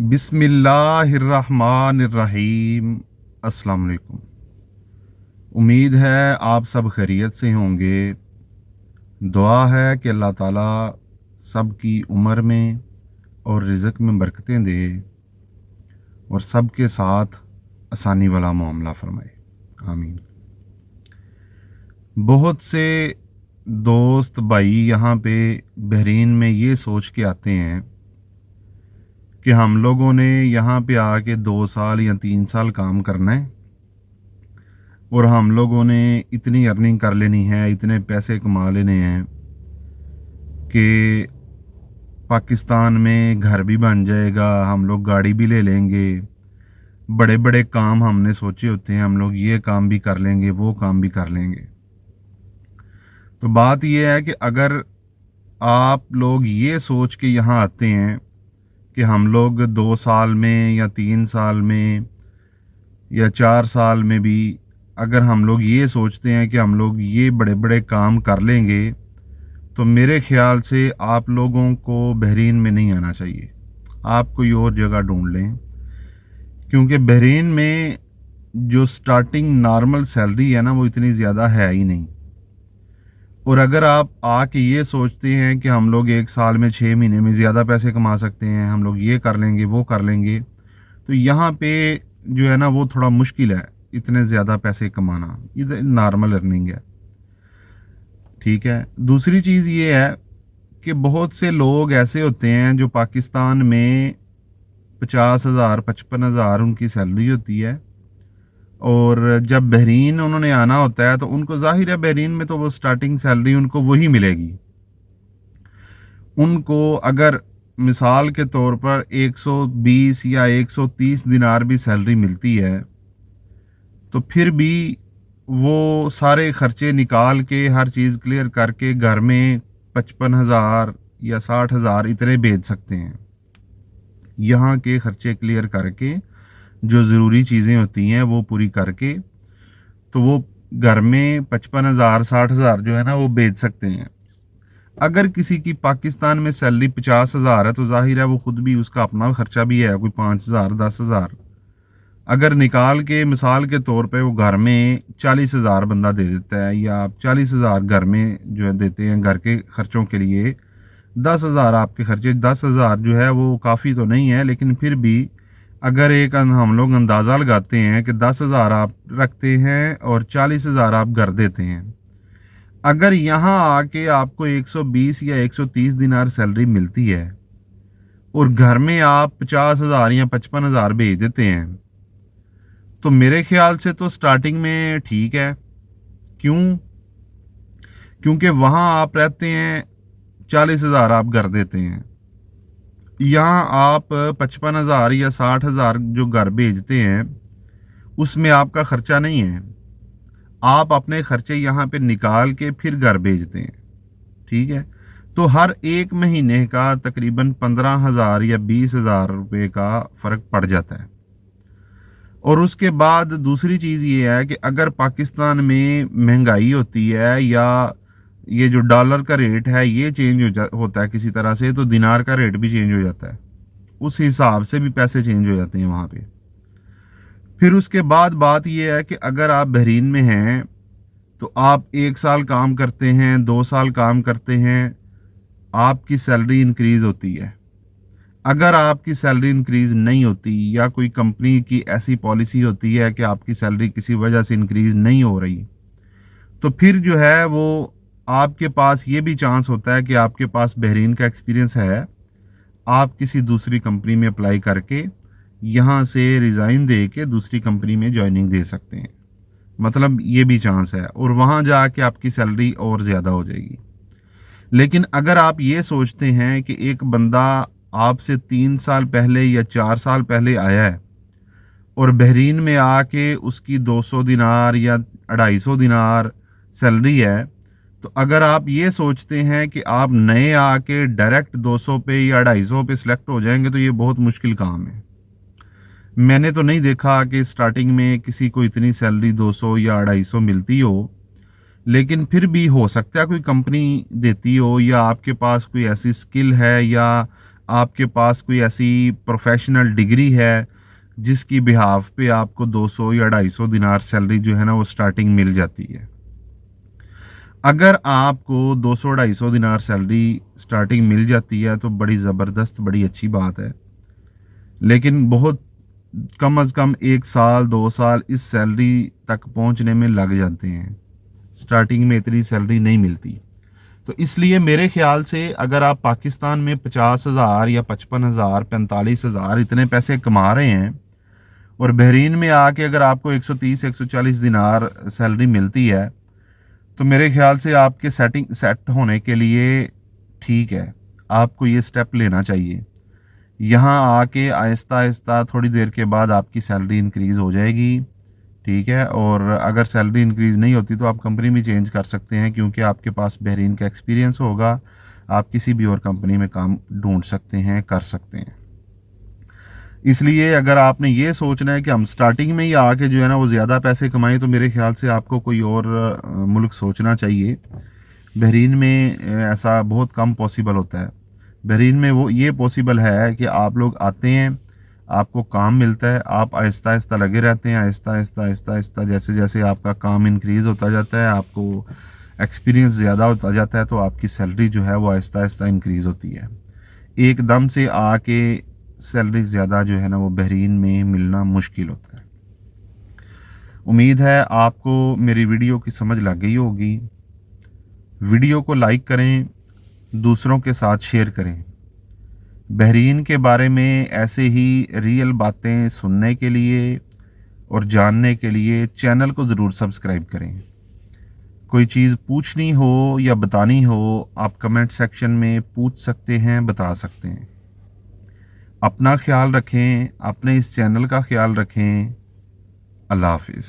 बिस्मिल्लाहिर्रहमानिर्रहीम। अस्सलाम वालेकुम। उम्मीद है आप सब खैरियत से होंगे। दुआ है कि अल्लाह ताला सब की उम्र में और रिज़्क़ में बरकतें दे और सब के साथ आसानी वाला मामला फरमाए। आमीन। बहुत से दोस्त भाई यहाँ पे बहरीन में ये सोच के आते हैं कि हम लोगों ने यहाँ पे आके 2 साल या 3 साल काम करना है और हम लोगों ने इतनी अर्निंग कर लेनी है, इतने पैसे कमा लेने हैं कि पाकिस्तान में घर भी बन जाएगा, हम लोग गाड़ी भी ले लेंगे, बड़े बड़े काम हमने सोचे होते हैं, हम लोग ये काम भी कर लेंगे, वो काम भी कर लेंगे। तो बात यह है कि अगर आप लोग ये सोच के यहाँ आते हैं कि हम लोग 2 साल में या 3 साल में या 4 साल में भी अगर हम लोग ये सोचते हैं कि हम लोग ये बड़े बड़े काम कर लेंगे, तो मेरे ख्याल से आप लोगों को बहरीन में नहीं आना चाहिए। आप कोई और जगह ढूंढ लें, क्योंकि बहरीन में जो स्टार्टिंग नॉर्मल सैलरी है ना, वो इतनी ज़्यादा है ही नहीं। और अगर आप आके ये सोचते हैं कि हम लोग 1 साल में 6 महीने में ज़्यादा पैसे कमा सकते हैं, हम लोग ये कर लेंगे वो कर लेंगे, तो यहाँ पे जो है ना वो थोड़ा मुश्किल है इतने ज़्यादा पैसे कमाना। ये नॉर्मल अर्निंग है, ठीक है। दूसरी चीज़ ये है कि बहुत से लोग ऐसे होते हैं जो पाकिस्तान में 50,000 55,000 उनकी सैलरी होती है, और जब बहरीन उन्होंने आना होता है तो उनको जाहिर है बहरीन में तो वो स्टार्टिंग सैलरी उनको वही मिलेगी। उनको अगर मिसाल के तौर पर 120 या 130 दिनार भी सैलरी मिलती है, तो फिर भी वो सारे खर्चे निकाल के हर चीज़ क्लियर करके घर में 55,000 या 60,000 इतने भेज सकते हैं। यहाँ के खर्चे क्लियर करके जो ज़रूरी चीज़ें होती हैं वो पूरी करके, तो वो घर में 55,000 60,000 जो है ना वो भेज सकते हैं। अगर किसी की पाकिस्तान में सैलरी 50,000 है तो जाहिर है वो खुद भी, उसका अपना खर्चा भी है, कोई 5,000 10,000 अगर निकाल के मिसाल के तौर पे वो घर में 40,000 बंदा दे देता है, या आप 40,000 घर में जो है देते हैं घर के खर्चों के लिए, 10,000 आपके खर्चे, 10,000 जो है वो काफ़ी तो नहीं है, लेकिन फिर भी अगर एक हम लोग अंदाज़ा लगाते हैं कि 10,000 आप रखते हैं और 40,000 आप घर देते हैं। अगर यहाँ आके आपको 120 या 130 दिनार सैलरी मिलती है और घर में आप 50,000 या 55,000 भेज देते हैं, तो मेरे ख्याल से तो स्टार्टिंग में ठीक है। क्यों? क्योंकि वहाँ आप रहते हैं, 40,000 आप घर देते हैं, यहाँ आप 55,000 या 60,000 जो घर भेजते हैं उसमें आपका खर्चा नहीं है। आप अपने खर्चे यहाँ पे निकाल के फिर घर भेजते हैं, ठीक है। तो हर एक महीने का तकरीबन 15,000 या 20,000 रुपये का फ़र्क पड़ जाता है। और उसके बाद दूसरी चीज़ ये है कि अगर पाकिस्तान में महंगाई होती है या ये जो डॉलर का रेट है ये चेंज होता है किसी तरह से, तो दिनार का रेट भी चेंज हो जाता है, उस हिसाब से भी पैसे चेंज हो जाते हैं वहाँ पे। फिर उसके बाद बात ये है कि अगर आप बहरीन में हैं तो आप 1 साल काम करते हैं, 2 साल काम करते हैं, आपकी सैलरी इंक्रीज़ होती है। अगर आपकी सैलरी इंक्रीज़ नहीं होती या कोई कंपनी की ऐसी पॉलिसी होती है कि आपकी सैलरी किसी वजह से इंक्रीज़ नहीं हो रही, तो फिर जो है वो आपके पास ये भी चांस होता है कि आपके पास बहरीन का एक्सपीरियंस है, आप किसी दूसरी कंपनी में अप्लाई करके यहाँ से रिज़ाइन दे के दूसरी कंपनी में जॉइनिंग दे सकते हैं। मतलब ये भी चांस है, और वहाँ जाके आपकी सैलरी और ज़्यादा हो जाएगी। लेकिन अगर आप ये सोचते हैं कि एक बंदा आपसे 3 साल पहले या 4 साल पहले आया है और बहरीन में आके उसकी 200 दिनार या 250 दिनार सैलरी है, तो अगर आप ये सोचते हैं कि आप नए आके डायरेक्ट 200 पे या 250 पे सिलेक्ट हो जाएंगे, तो ये बहुत मुश्किल काम है। मैंने तो नहीं देखा कि स्टार्टिंग में किसी को इतनी सैलरी 200 या 250 मिलती हो, लेकिन फिर भी हो सकता है कोई कंपनी देती हो, या आपके पास कोई ऐसी स्किल है, या आपके पास कोई ऐसी प्रोफेशनल डिग्री है जिसकी बिहाफ पे आपको 200 या 250 दिनार सैलरी जो है ना वो स्टार्टिंग मिल जाती है। अगर आपको 200-250 दिनार सैलरी स्टार्टिंग मिल जाती है तो बड़ी ज़बरदस्त, बड़ी अच्छी बात है। लेकिन बहुत कम अज़ कम 1 साल 2 साल इस सैलरी तक पहुंचने में लग जाते हैं। स्टार्टिंग में इतनी सैलरी नहीं मिलती। तो इसलिए मेरे ख्याल से अगर आप पाकिस्तान में 50,000 या 55,000 45,000 इतने पैसे कमा रहे हैं और बहरीन में आके अगर आपको 130-140 दिनार सैलरी मिलती है तो मेरे ख्याल से आपके सेट होने के लिए ठीक है, आपको ये स्टेप लेना चाहिए। यहाँ आके आहिस्ता आहिस्ता थोड़ी देर के बाद आपकी सैलरी इंक्रीज़ हो जाएगी, ठीक है। और अगर सैलरी इंक्रीज़ नहीं होती तो आप कंपनी भी चेंज कर सकते हैं, क्योंकि आपके पास बहरीन का एक्सपीरियंस होगा। आप किसी भी और कंपनी में काम ढूंढ सकते हैं, कर सकते हैं। इसलिए अगर आपने ये सोचना है कि हम स्टार्टिंग में ही आके जो है ना वो ज़्यादा पैसे कमाएं, तो मेरे ख्याल से आपको कोई और मुल्क सोचना चाहिए। बहरीन में ऐसा बहुत कम पॉसिबल होता है। बहरीन में वो ये पॉसिबल है कि आप लोग आते हैं, आपको काम मिलता है, आप आहिस्ता आहिस्ता लगे रहते हैं, आहिस्ता आहिस्ता आहिस्ता आहिस्ता जैसे जैसे आपका काम इंक्रीज़ होता जाता है, आपको एक्सपीरियंस ज़्यादा होता जाता है, तो आपकी सैलरी जो है वो आहिस्ता आहिस्ता इंक्रीज़ होती है। एकदम से आके सैलरी ज़्यादा जो है ना वो बहरीन में मिलना मुश्किल होता है। उम्मीद है आपको मेरी वीडियो की समझ लग गई होगी। वीडियो को लाइक करें, दूसरों के साथ शेयर करें। बहरीन के बारे में ऐसे ही रियल बातें सुनने के लिए और जानने के लिए चैनल को ज़रूर सब्सक्राइब करें। कोई चीज़ पूछनी हो या बतानी हो, आप कमेंट सेक्शन में पूछ सकते हैं, बता सकते हैं। अपना ख्याल रखें, अपने इस चैनल का ख्याल रखें। अल्लाह हाफिज़।